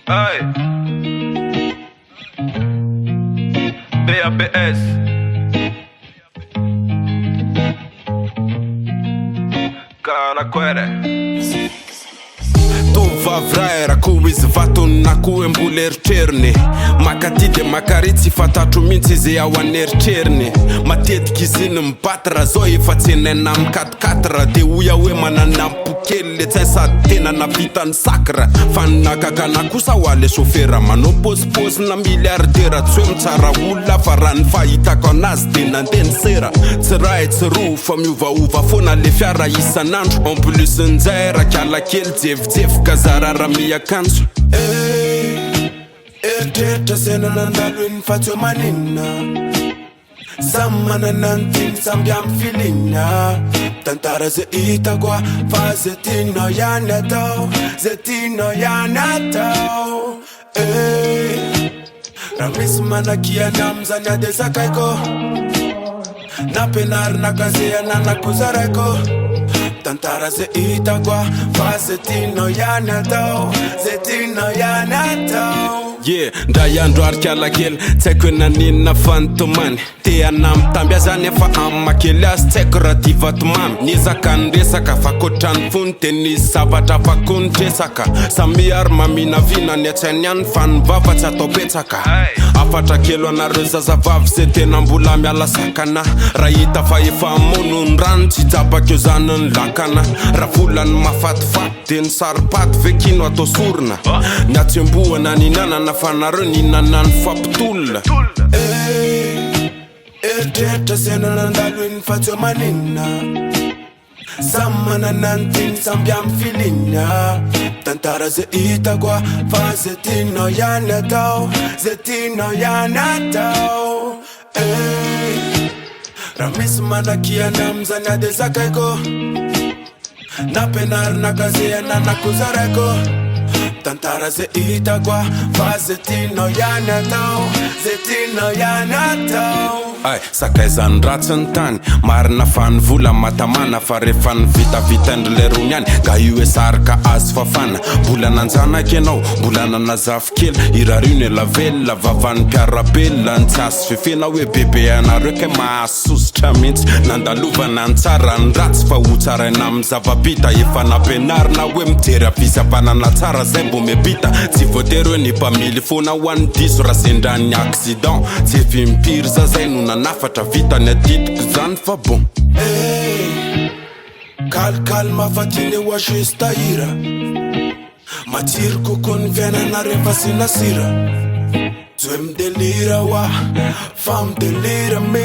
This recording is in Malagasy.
Hey. BABS. Karakwere. Tovavraera ko izy vatoninakoho mbola eritreriny makati de makaritsy fantatro mihitsy izy ao aneritreriny matetiky izy iny mibaty raha zao efa tsenena amy 4-4 de oia hoe mananampokely le tsay sady tena navitany sakra fa ninakakana kosa ho ale chauffeur manao posipozina milliardera tsy hoe mitsara olona fa raha ny fahitako anazy de nandeny sera tsy ray tsy ro fa miovaova foana le fiara isanandro en plus nzay rakala kely jefijefoka zara raha miakanjo eritreritra sena nandalo iny fa tsy hoe maninona samy manana ny tiny samby amy filina tantara ze hitako fa ze tianao ihany atao ze tianao ihany atao raha misy manakiana amizany ade sakaiko nampianarina kaze ananako zaraiko tantara ze hitako fa ze tianao ihany atao ze tianao ihany atao ndray andro arikala kely tsy haiko hoe naninona fantomany te anamitamby azany efa amakely azy tsy haiko raha ty vatomamy niezaka nyresaka fa kotrany fony de nisy zavatra afako nitresaka samy ary maminavina ny atsainy ihany fa nivava tsy atao petsaka afatra kelo anareo zazavavy ze tena mbola miala sakana raha hita fa efa mono ny rano tsy jabakeo zany ny lakana raha volany mafatifaty de ny saripaty ve kino atao sorona ny atsemboana ninanana fa nareo ninana ny fampitolona eritreritra sena nandalo iny fa tsy hoe maninona samy manana ny tiny samby amy filina tantara ze hitako fa ze tianao ihany atao ze tianao ihany atao raha misy manakiana amizany ade sakaiko nampianarina kaze ananako zaraiko tantara ze hitako fa ze tianao ihany atao ze tianao ihany atao sakaizany ratsy ny tany marina fa ny vola matamana fa rehefa ny vitavitandry le rony any ga io hoe sarika azy fafana mbola nanjanaka ianao mbola nanazafy kely irario elavelona vavan'ny mpiarabelona ny tsy azo fefena hoe bebe anareo ke mahasositra mihitsy nandalovana ny tsara ny ratsy fa ho tsaraina amy zavabita efa nampianarina hoe mijery avisavanana tsara zay mbo mebita tsy voatery hoe ny mpamily foana ho an'ny diso raha sendrany accident tsy efi mpiry za zay no nanafatra vitany aditiko zany fa bon kalkalma fatiny ho ajusta hira matsiry koko ny fiainana rehefa sy nasira tsy hoe midelira wa fa midelira me